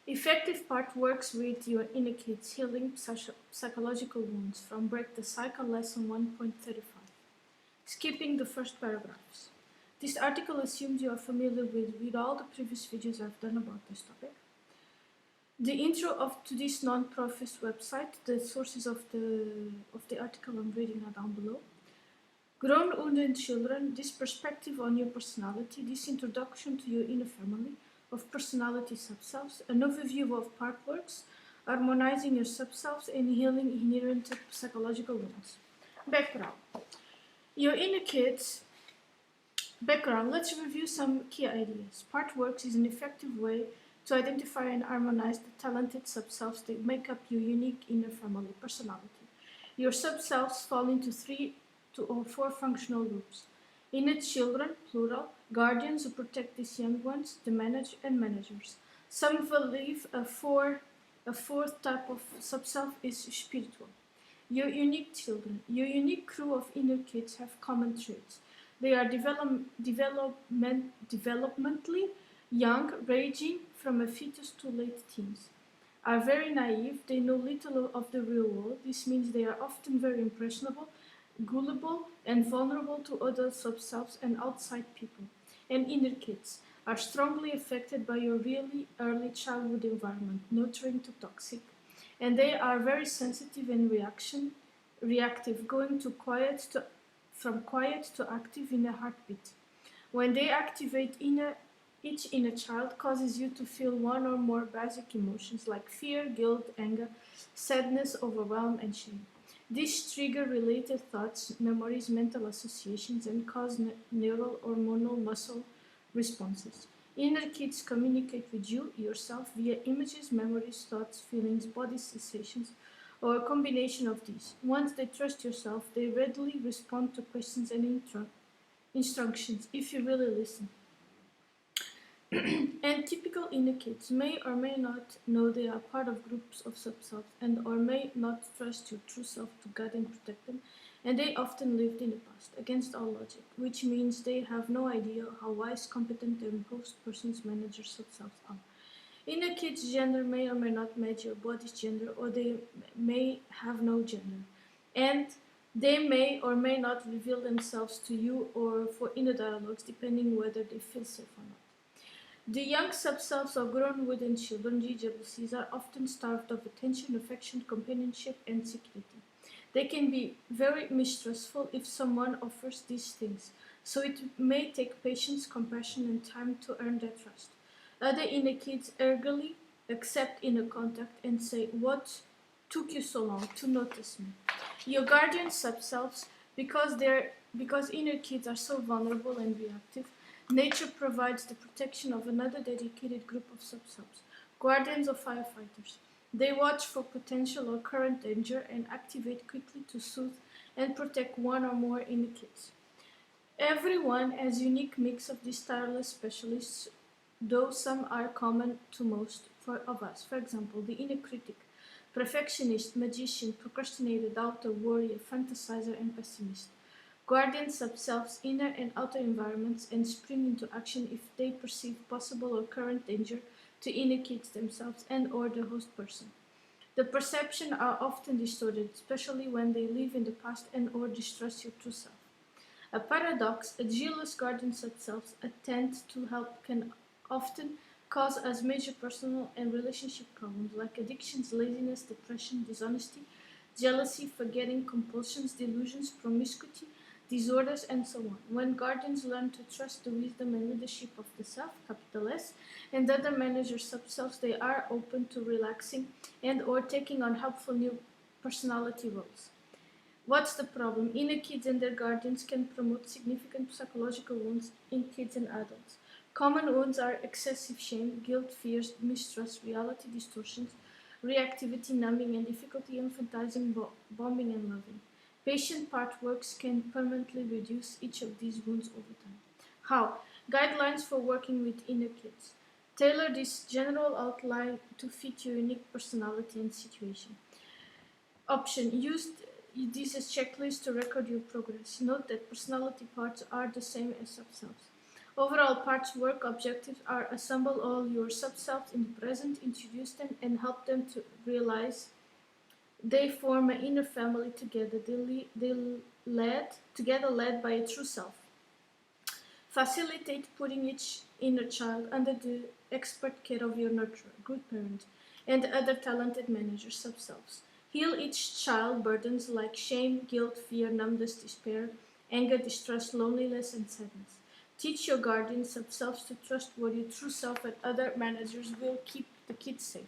Effective part works with your inner kids, healing psychological wounds from Break the Cycle Lesson 1.35. Skipping the first paragraphs. This article assumes you are familiar with all the previous videos I've done about this topic. The intro to this non-profit website, the sources of the article I'm reading are down below. Grown and children, this perspective on your personality, this introduction to your inner family of personality subselves, an overview of part works, harmonizing your subselves and healing inherent psychological wounds. Background. Your inner kids. Background. Let's review some key ideas. Part works is an effective way to identify and harmonize the talented subselves that make up your unique inner family personality. Your subselves fall into 3 or 4 functional groups. Inner children, plural, guardians who protect these young ones, the manage and managers. Some believe a fourth type of subself is spiritual. Your unique children, your unique crew of inner kids have common traits. They are developmentally young, ranging from a fetus to late teens. Are very naive, they know little of the real world. This means they are often very impressionable, gullible, and vulnerable to other subselves and outside people. And inner kids are strongly affected by your really early childhood environment, nurturing to toxic. And they are very sensitive and reactive, going from quiet to active in a heartbeat. When they activate each inner child causes you to feel one or more basic emotions like fear, guilt, anger, sadness, overwhelm, and shame. These trigger related thoughts, memories, mental associations, and cause neural, hormonal, muscle responses. Inner kids communicate with you, yourself, via images, memories, thoughts, feelings, body sensations, or a combination of these. Once they trust yourself, they readily respond to questions and instructions if you really listen. And typical inner kids may or may not know they are part of groups of subselves and or may not trust your true self to guide and protect them, and they often lived in the past, against all logic, which means they have no idea how wise, competent, and post-persons manager subselves are. Inner kids' gender may or may not match your body's gender, or they may have no gender, and they may or may not reveal themselves to you or for inner dialogues, depending whether they feel safe or not. The young subselves of grown wooden children, GWCs, are often starved of attention, affection, companionship, and security. They can be very mistrustful if someone offers these things, so it may take patience, compassion, and time to earn their trust. Other inner kids eagerly accept inner contact and say, "What took you so long to notice me?" Your guardian subselves, because inner kids are so vulnerable and reactive, nature provides the protection of another dedicated group of subselves, guardians or firefighters. They watch for potential or current danger and activate quickly to soothe and protect one or more inner kids. Everyone has a unique mix of these tireless specialists, though some are common to most of us. For example, the inner critic, perfectionist, magician, procrastinator, doubter, warrior, fantasizer, and pessimist. Guardian subselves inner and outer environments and spring into action if they perceive possible or current danger to inner kids themselves and or the host person. The perception are often distorted, especially when they live in the past and or distrust your true self. A paradox, a jealous guardian subselves attempt to help can often cause us major personal and relationship problems like addictions, laziness, depression, dishonesty, jealousy, forgetting, compulsions, delusions, promiscuity, disorders, and so on. When guardians learn to trust the wisdom and leadership of the self, capital S, and other manager subselves, they are open to relaxing and or taking on helpful new personality roles. What's the problem? Inner kids and their guardians can promote significant psychological wounds in kids and adults. Common wounds are excessive shame, guilt, fears, mistrust, reality distortions, reactivity, numbing, and difficulty emphasizing bombing and loving. Patient part works can permanently reduce each of these wounds over time. How? Guidelines for working with inner kids. Tailor this general outline to fit your unique personality and situation. Option. Use this as checklist to record your progress. Note that personality parts are the same as subselves. Overall parts work objectives are assemble all your sub-selves in the present, introduce them, and help them to realize they form an inner family together. Together led by a true self. Facilitate putting each inner child under the expert care of your nurturer, good parent, and other talented managers sub-selves. Heal each child burdens like shame, guilt, fear, numbness, despair, anger, distrust, loneliness, and sadness. Teach your guardian sub-selves to trustworthy true self, and other managers will keep the kids safe.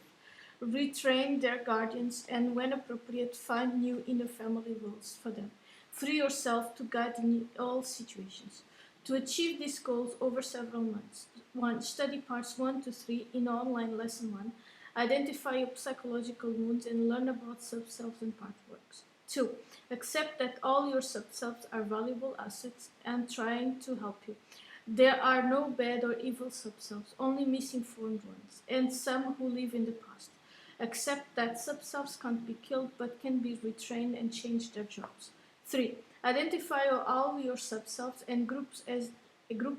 Retrain their guardians, and when appropriate, find new inner family roles for them. Free yourself to guide in all situations. To achieve these goals over several months. 1. Study parts 1 to 3 in online lesson 1. Identify your psychological wounds and learn about sub-selves and part works. 2. Accept that all your sub-selves are valuable assets and trying to help you. There are no bad or evil sub-selves, only misinformed ones, and some who live in the past. Accept that sub-selves can't be killed but can be retrained and change their jobs. 3. Identify all your sub-selves and group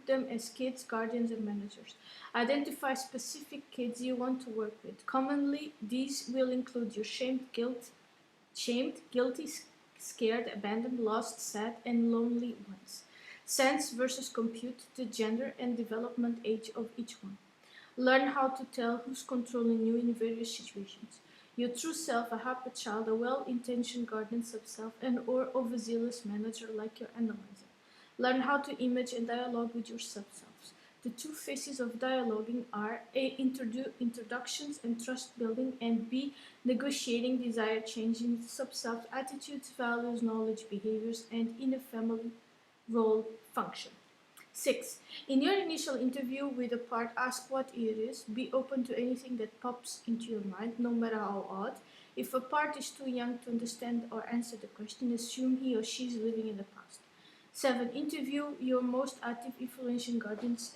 them as kids, guardians, and managers. Identify specific kids you want to work with. Commonly, these will include your shamed, guilty, scared, abandoned, lost, sad, and lonely ones. Sense versus compute the gender and development age of each one. Learn how to tell who's controlling you in various situations. Your true self, a happy child, a well-intentioned guardian sub-self, and or overzealous manager like your analyzer. Learn how to image and dialogue with your sub-selves. The two phases of dialoguing are A. Introductions and trust building, and B. Negotiating desired change in sub-self attitudes, values, knowledge, behaviors, and inner family role function. 6. In your initial interview with a part, ask what it is. Be open to anything that pops into your mind, no matter how odd. If a part is too young to understand or answer the question, assume he or she is living in the past. 7. Interview your most active influential guardians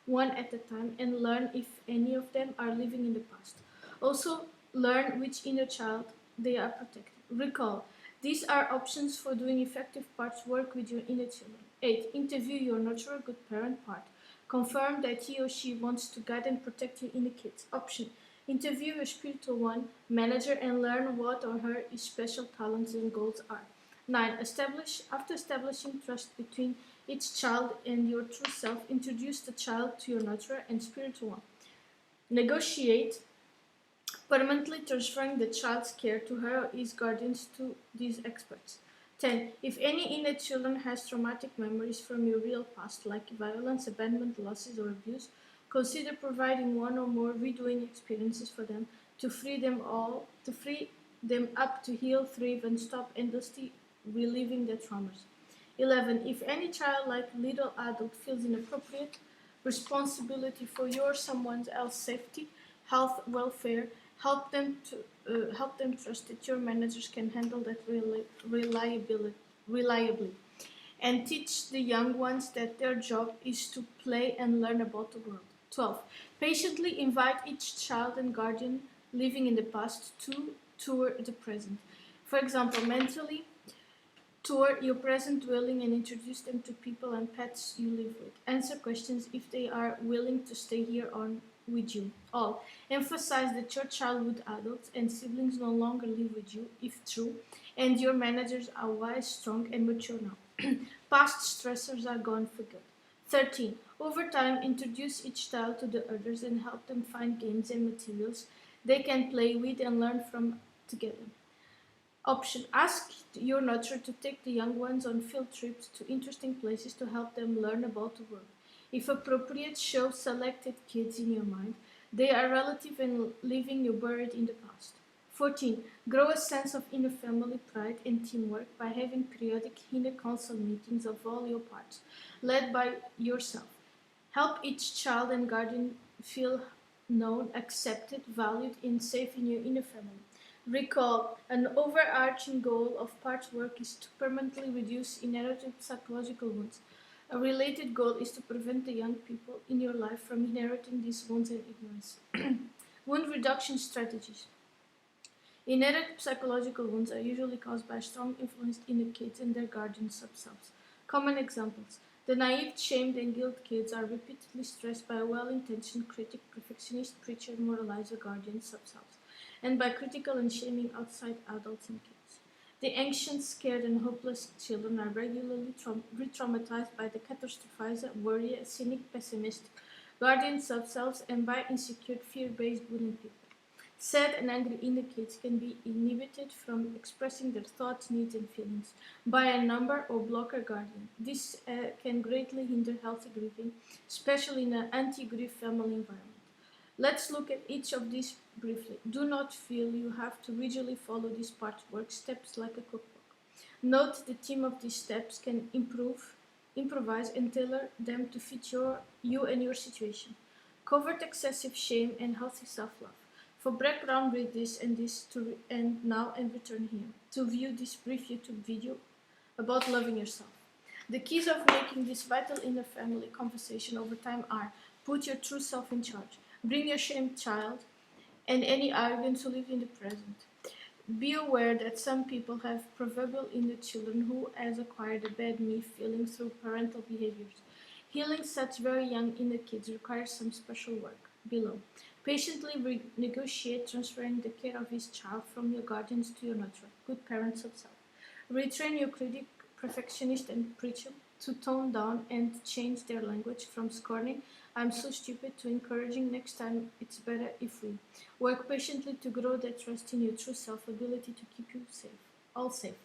one at a time and learn if any of them are living in the past. Also, learn which inner child they are protecting. Recall, these are options for doing effective parts work with your inner children. 8. Interview your nurturer, good parent part. Confirm that he or she wants to guide and protect your inner kids. Option. Interview your spiritual one, manager, and learn what or her special talents and goals are. 9. After establishing trust between each child and your true self, introduce the child to your nurturer and spiritual one. Negotiate permanently transferring the child's care to her or his guardians to these experts. 10. If any inner children has traumatic memories from your real past, like violence, abandonment, losses, or abuse, consider providing one or more redoing experiences for them to free them up to heal, thrive, and stop endlessly reliving their traumas. 11. If any child, like little adult, feels inappropriate responsibility for your someone else's safety, health, welfare, help them trust that your managers can handle that reliably, and teach the young ones that their job is to play and learn about the world. 12. Patiently invite each child and guardian living in the past to tour the present. For example, mentally tour your present dwelling and introduce them to people and pets you live with. Answer questions if they are willing to stay here on with you. All. Emphasize that your childhood adults and siblings no longer live with you, if true, and your managers are wise, strong, and mature now. Past stressors are gone for good. 13. Over time, introduce each child to the others and help them find games and materials they can play with and learn from together. Option. Ask your nurturer to take the young ones on field trips to interesting places to help them learn about the world. If appropriate, show selected kids in your mind. They are relative and living you buried in the past. 14. Grow a sense of inner family pride and teamwork by having periodic inner council meetings of all your parts, led by yourself. Help each child and guardian feel known, accepted, valued, and safe in your inner family. Recall, an overarching goal of parts work is to permanently reduce inherited psychological wounds. A related goal is to prevent the young people in your life from inheriting these wounds and ignorance. Wound reduction strategies. Inherited psychological wounds are usually caused by strong influenced inner kids and their guardian sub-selves. Common examples. The naive, shamed, and guilt kids are repeatedly stressed by a well-intentioned critic, perfectionist, preacher, moralizer, guardian, subselves, and by critical and shaming outside adults and kids. The anxious, scared, and hopeless children are regularly re-traumatized by the catastrophizer, worrier, cynic, pessimistic, guardian subselves, and by insecure, fear-based bullying people. Sad and angry inner kids can be inhibited from expressing their thoughts, needs, and feelings by a number or blocker guardian. This can greatly hinder healthy grieving, especially in an anti-grief family environment. Let's look at each of these briefly. Do not feel you have to rigidly follow these parts work steps like a cookbook. Note the theme of these steps can improvise, and tailor them to fit you and your situation. Covert excessive shame and healthy self-love. For background, read this and now and return here to view this brief YouTube video about loving yourself. The keys of making this vital inner family conversation over time are: put your true self in charge, bring your shamed child and any arrogance who live in the present. Be aware that some people have proverbial inner children who has acquired a bad me feeling through parental behaviors. Healing such very young inner kids requires some special work. Below. Patiently negotiate transferring the care of his child from your guardians to your nurturer, good parents of self. Retrain your critic, perfectionist, and preacher to tone down and change their language from scorning "I'm so stupid" to encouraging "next time it's better if we." Work patiently to grow that trust in your true self ability to keep you safe, all safe.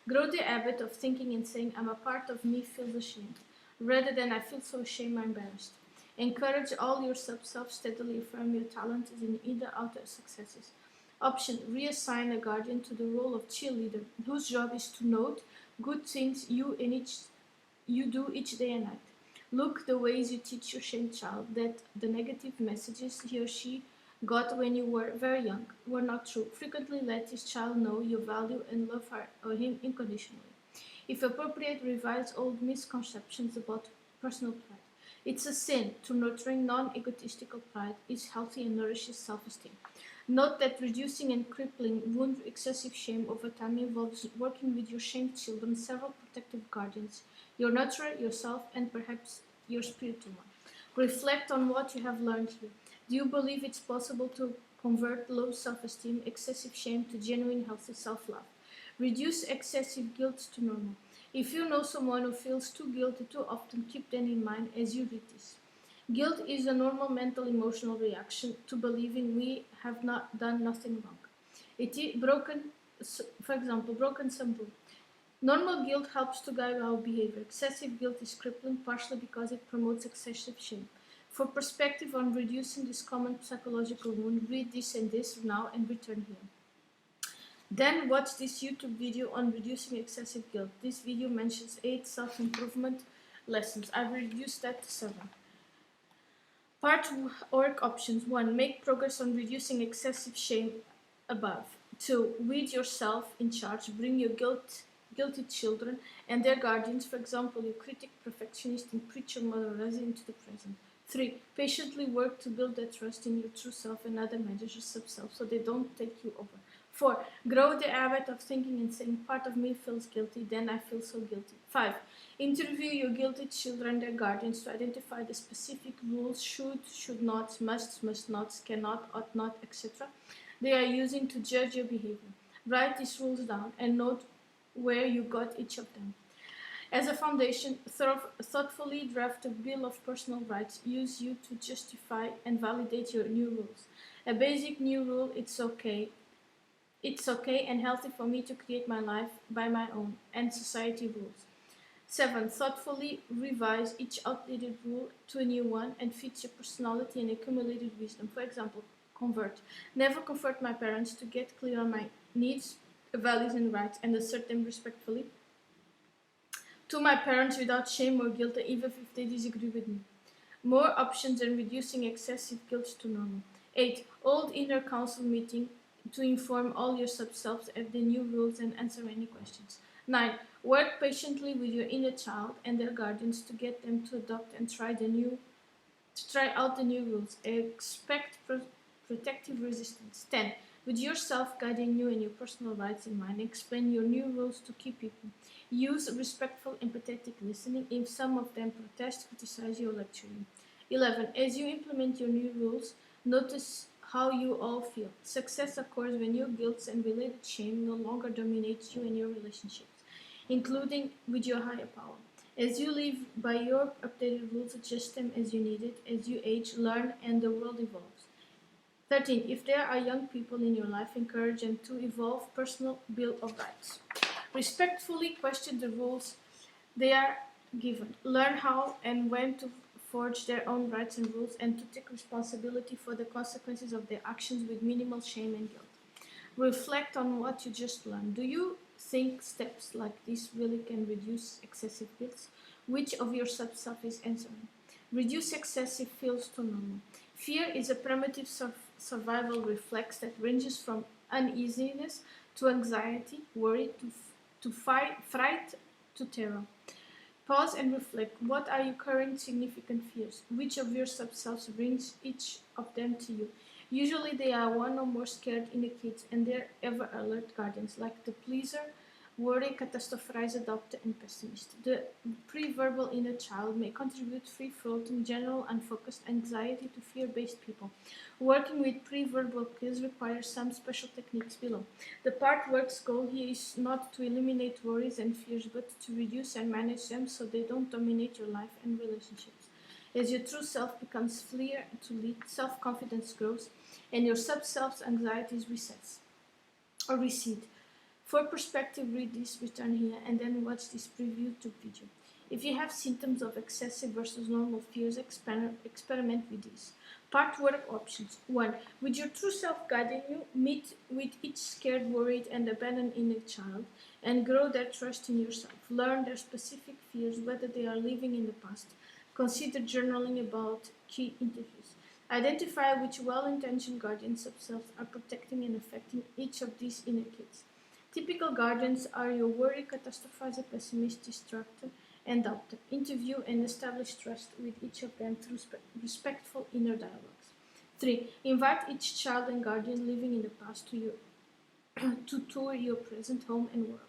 Grow the habit of thinking and saying "I'm a part of me feels ashamed," rather than "I feel so ashamed I'm embarrassed." Encourage all your sub-self, steadily affirm your talents in either outer successes. Option: reassign a guardian to the role of cheerleader, whose job is to note good things you do each day and night. Look the ways you teach your shamed child that the negative messages he or she got when you were very young were not true. Frequently let his child know you value and love her or him unconditionally. If appropriate, revise old misconceptions about personal pride. It's a sin to nurturing non-egotistical pride is healthy and nourishes self-esteem. Note that reducing and crippling wound excessive shame over time involves working with your shamed children, several protective guardians, your nurturer, yourself, and perhaps your spiritual one. Reflect on what you have learned here. Do you believe it's possible to convert low self-esteem, excessive shame to genuine healthy self-love? Reduce excessive guilt to normal. If you know someone who feels too guilty too often, keep them in mind as you read this. Guilt is a normal mental emotional reaction to believing we have not done nothing wrong. It is broken, for example, broken some rule. Normal guilt helps to guide our behavior. Excessive guilt is crippling, partially because it promotes excessive shame. For perspective on reducing this common psychological wound, read this now and return here. Then watch this YouTube video on reducing excessive guilt. This video mentions 8 self-improvement lessons. I've reduced that to 7. Part work options. 1. Make progress on reducing excessive shame above. 2. With yourself in charge. Bring your guilty children and their guardians, for example, your critic, perfectionist, and preacher moralizer, into the present. 3. Patiently work to build that trust in your true self and other managers of sub-self so they don't take you over. 4. Grow the habit of thinking and saying, part of me feels guilty, then I feel so guilty. 5. Interview your guilty children and their guardians to identify the specific rules should not, must not, cannot, ought not, etc. they are using to judge your behavior. Write these rules down and note where you got each of them. As a foundation, thoughtfully draft a Bill of Personal Rights use you to justify and validate your new rules. A basic new rule: it's okay and healthy for me to create my life by my own and society rules. 7. Thoughtfully revise each outdated rule to a new one and fit your personality and accumulated wisdom. For example, convert. Never convert my parents to get clear on my needs, values, and rights and assert them respectfully to my parents without shame or guilt, even if they disagree with me. More options and reducing excessive guilt to normal. 8. Hold inner council meeting to inform all your sub-selves of the new rules and answer any questions. 9. Work patiently with your inner child and their guardians to get them to adopt and try out the new rules. Expect protective resistance. 10. With yourself guiding you and your personal rights in mind, explain your new rules to key people. Use respectful, empathetic listening if some of them protest, criticize you, or lecture you. 11. As you implement your new rules, notice how you all feel. Success occurs when your guilt and related shame no longer dominates you and your relationships, including with your higher power. As you live by your updated rules, adjust them as you need it. As you age, learn, and the world evolves. 13. If there are young people in your life, encourage them to evolve personal Bill of Rights. Respectfully question the rules they are given. Learn how and when to forge their own rights and rules, and to take responsibility for the consequences of their actions with minimal shame and guilt. Reflect on what you just learned. Do you think steps like this really can reduce excessive guilt? Which of your sub-self is answering? Reduce excessive feels to normal. Fear is a primitive survival reflex that ranges from uneasiness to anxiety, worry to fright to terror. Pause and reflect. What are your current significant fears? Which of your sub-selves brings each of them to you? Usually they are one or more scared inner kids and their ever-alert guardians, like the pleaser, worry, catastrophizer, adopter, and pessimist. The pre-verbal inner child may contribute free-floating, general, unfocused anxiety to fear-based people. Working with pre-verbal kids requires some special techniques below. The part work's goal here is not to eliminate worries and fears, but to reduce and manage them so they don't dominate your life and relationships. As your true self becomes freer to lead, self-confidence grows, and your sub-self's anxieties recede. For perspective, read this, return here, and then watch this preview to video. If you have symptoms of excessive versus normal fears, experiment with these. Part work options. 1. With your true self guiding you, meet with each scared, worried, and abandoned inner child, and grow their trust in yourself. Learn their specific fears, whether they are living in the past. Consider journaling about key interviews. Identify which well-intentioned guardian sub-selves are protecting and affecting each of these inner kids. Typical guardians are your worry, catastrophizer, pessimist, distractor, and doubter. Interview and establish trust with each of them through respectful inner dialogues. 3. Invite each child and guardian living in the past to tour your present home and world.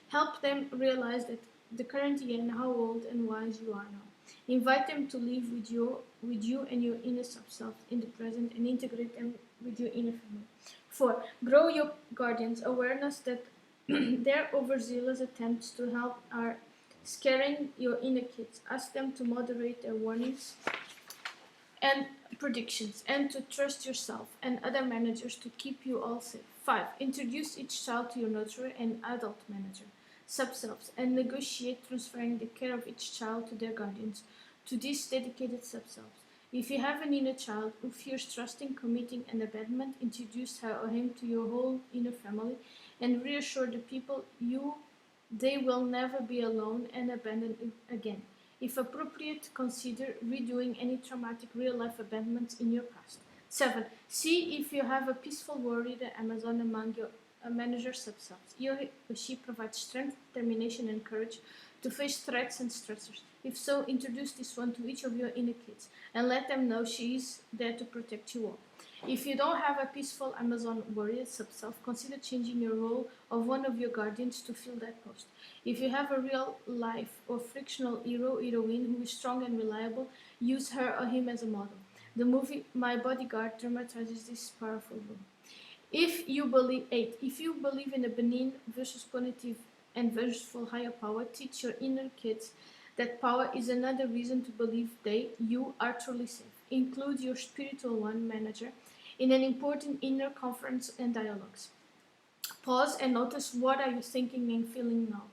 Help them realize that the current year and how old and wise you are now. Invite them to live with you and your inner sub-self in the present, and integrate them with your inner family. 4. Grow your guardians' awareness that their overzealous attempts to help are scaring your inner kids. Ask them to moderate their warnings and predictions, and to trust yourself and other managers to keep you all safe. 5. Introduce each child to your nurturer and adult manager sub-selves, and negotiate transferring the care of each child to their guardians, to these dedicated sub-selves. If you have an inner child who fears trusting, committing, and abandonment, introduce her or him to your whole inner family, and reassure the people they will never be alone and abandoned again. If appropriate, consider redoing any traumatic real-life abandonments in your past. 7. See if you have a peaceful warrior Amazon among your manager sub-selves. He or she provides strength, determination, and courage to face threats and stressors. If so, introduce this one to each of your inner kids and let them know she is there to protect you all. If you don't have a peaceful Amazon warrior sub-self, consider changing your role of one of your guardians to fill that post. If you have a real life or fictional hero, heroine who is strong and reliable, use her or him as a model. The movie My Bodyguard dramatizes this powerful role. 8. If you believe in a benign versus punitive and vengeful higher power, teach your inner kids that power is another reason to believe you are truly safe. Include your spiritual one manager in an important inner conference and dialogues. Pause and notice what are you thinking and feeling now.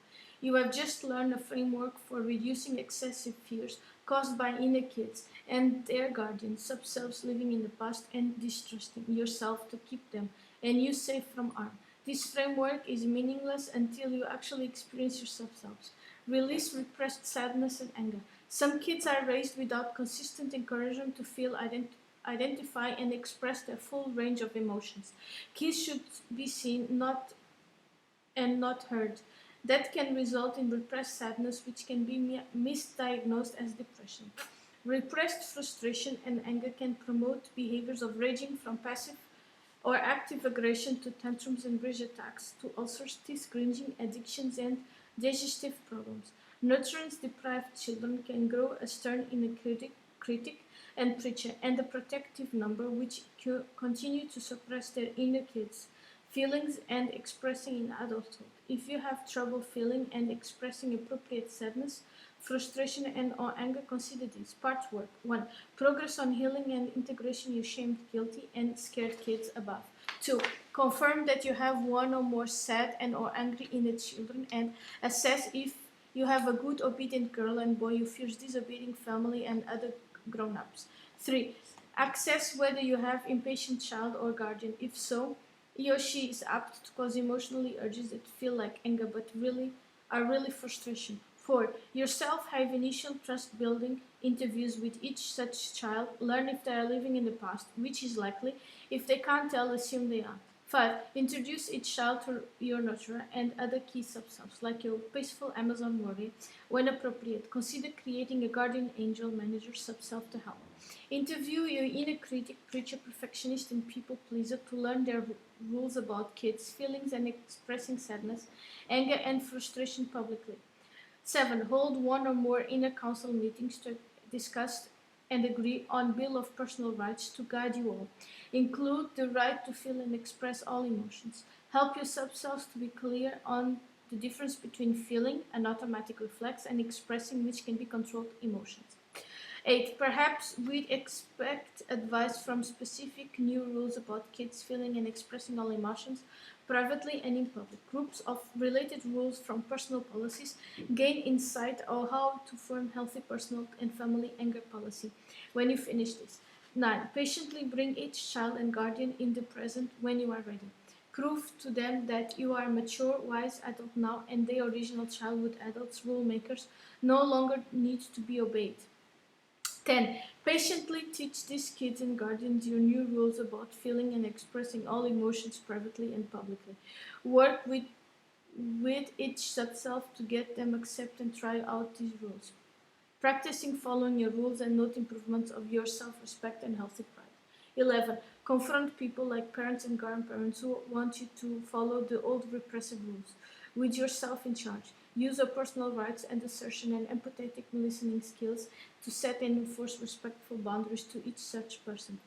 You have just learned a framework for reducing excessive fears caused by inner kids and their guardians, sub-selves living in the past and distrusting yourself to keep them and you safe from harm. This framework is meaningless until you actually experience your sub-selves. Release repressed sadness and anger. Some kids are raised without consistent encouragement to feel, identify, and express their full range of emotions. Kids should be seen, not heard. That can result in repressed sadness, which can be misdiagnosed as depression. Repressed frustration and anger can promote behaviors of raging from passive or active aggression to tantrums and rage attacks, to ulcers, teeth grinding, addictions, and digestive problems. Nutrients-deprived children can grow a stern inner critic and preacher, and a protective number which continue to suppress their inner kids' feelings and expressing in adulthood. If you have trouble feeling and expressing appropriate sadness, frustration, and or anger, consider these. Part work. 1. Progress on healing and integration your shamed, guilty, and scared kids above. 2. Confirm that you have one or more sad and or angry inner children and assess if you have a good obedient girl and boy, you fierce disobedient family and other grown-ups. 3. Assess whether you have impatient child or guardian. If so, he or she is apt to cause emotionally urges that feel like anger but are really frustration. 4. Yourself have initial trust building interviews with each such child. Learn if they are living in the past, which is likely. If they can't tell, assume they are. 5. Introduce each child to your nurturer and other key subselves, like your peaceful Amazon warrior. When appropriate, consider creating a guardian angel manager subself to help. Interview your inner critic, preacher, perfectionist, and people pleaser to learn their rules about kids' feelings and expressing sadness, anger, and frustration publicly. 7. Hold one or more inner council meetings to discuss and agree on Bill of Personal Rights to guide you all. Include the right to feel and express all emotions. Help your subselves to be clear on the difference between feeling, an automatic reflex, and expressing, which can be controlled emotions. 8. Perhaps we'd expect advice from specific new rules about kids feeling and expressing all emotions, privately and in public. Groups of related rules from personal policies gain insight on how to form healthy personal and family anger policy when you finish this. 9. Patiently bring each child and guardian in the present when you are ready. Prove to them that you are a mature, wise adult now and the original childhood adults, rule makers, no longer need to be obeyed. 10. Patiently teach these kids and guardians your new rules about feeling and expressing all emotions privately and publicly. Work with each subself to get them accept and try out these rules. Practicing following your rules and note improvements of your self-respect and healthy pride. 11. Confront people like parents and grandparents who want you to follow the old repressive rules. With yourself in charge. Use your personal rights and assertion and empathetic listening skills to set and enforce respectful boundaries to each such person.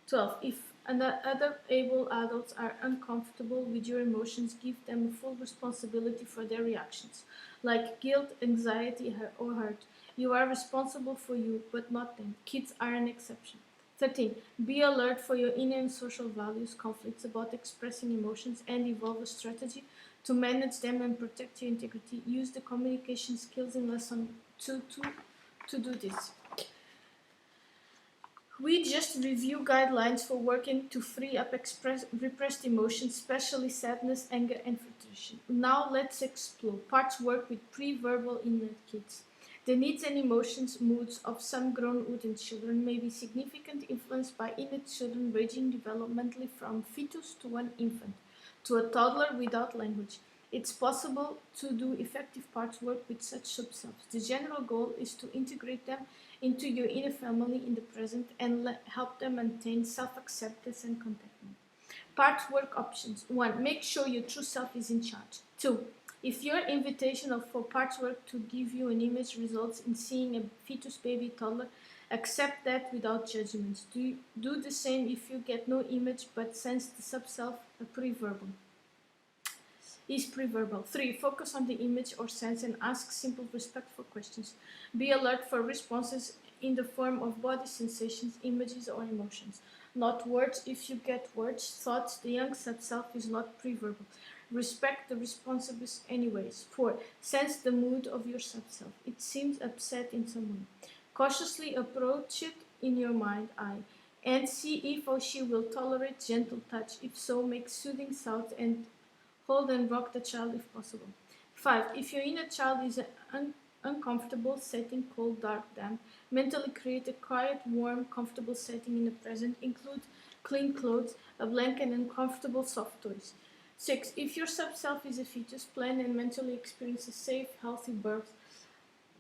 12. If other able adults are uncomfortable with your emotions, give them full responsibility for their reactions, like guilt, anxiety, or hurt. You are responsible for you, but not them. Kids are an exception. 13. Be alert for your inner and social values, conflicts about expressing emotions, and evolve a strategy to manage them and protect your integrity. Use the communication skills in lesson 2 to do this. We just review guidelines for working to free up repressed emotions, especially sadness, anger, and frustration. Now let's explore parts work with pre-verbal inner kids. The needs and emotions, moods of some grown wooden children may be significantly influenced by inner children ranging developmentally from fetus to an infant, to a toddler without language. It's possible to do effective parts work with such subselves. The general goal is to integrate them into your inner family in the present and help them maintain self-acceptance and contentment. Part work options. 1. Make sure your true self is in charge. 2. If your invitation for parts work to give you an image results in seeing a fetus, baby, toddler, accept that without judgments. Do the same if you get no image but sense the subself is pre-verbal. 3. Focus on the image or sense and ask simple, respectful questions. Be alert for responses in the form of body sensations, images, or emotions. Not words. If you get words, thoughts, the young subself is not pre-verbal. Respect the responses anyways. 4. Sense the mood of your subself. It seems upset in some way. Cautiously approach it in your mind eye and see if or she will tolerate gentle touch. If so, make soothing sounds and hold and rock the child if possible. 5. If your inner child is an uncomfortable setting, cold, dark, damp, mentally create a quiet, warm, comfortable setting in the present. Include clean clothes, a blanket, and comfortable soft toys. 6. If your subself is a fetus, plan and mentally experience a safe, healthy birth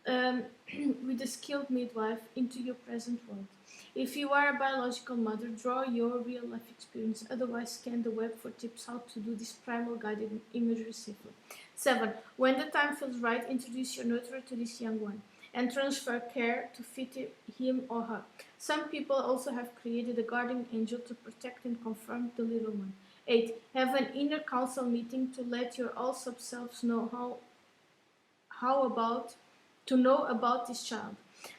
with a skilled midwife into your present world. If you are a biological mother, draw your real life experience. Otherwise, scan the web for tips how to do this primal guided imagery safely. 7. When the time feels right, introduce your nurturer to this young one and transfer care to fit him or her. Some people also have created a guardian angel to protect and confront the little one. 8. Have an inner council meeting to let your all sub-selves know about this child.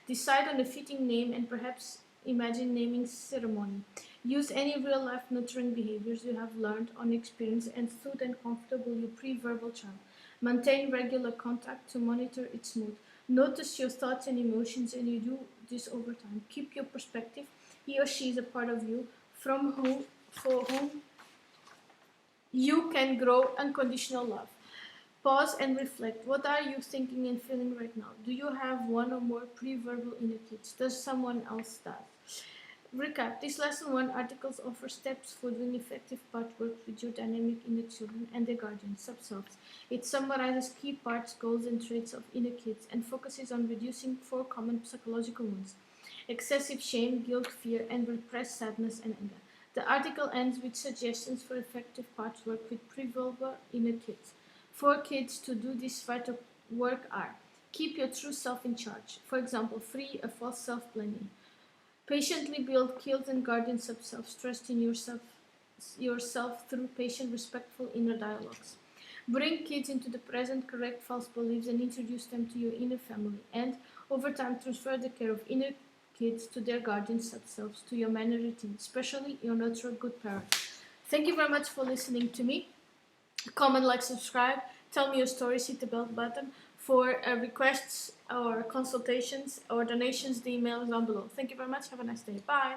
Decide on a fitting name and perhaps imagine naming ceremony. Use any real-life nurturing behaviors you have learned on experience and soothe and comfortable your pre-verbal child. Maintain regular contact to monitor its mood. Notice your thoughts and emotions, and you do this over time. Keep your perspective. He or she is a part of you, for whom you can grow unconditional love. Pause and reflect. What are you thinking and feeling right now? Do you have one or more pre-verbal inner kids? Does someone else does? Recap. This lesson 1 articles offer steps for doing effective part work with your dynamic inner children and their guardians, sub-selves. It summarizes key parts, goals, and traits of inner kids and focuses on reducing 4 common psychological ones: excessive shame, guilt, fear, and repressed sadness and anger. The article ends with suggestions for effective part work with pre-verbal inner kids. 4 kids to do this vital work are: keep your true self in charge. For example, free a false self-blaming. Patiently build killed and guardian sub-selves. Trust in yourself through patient, respectful inner dialogues. Bring kids into the present, correct false beliefs, and introduce them to your inner family. And over time, transfer the care of inner kids to their guardian sub-selves, to your manner routine, especially your natural good parent. Thank you very much for listening to me. Comment, like, subscribe. Tell me your stories. Hit the bell button. For requests or consultations or donations, the email is down below. Thank you very much. Have a nice day. Bye.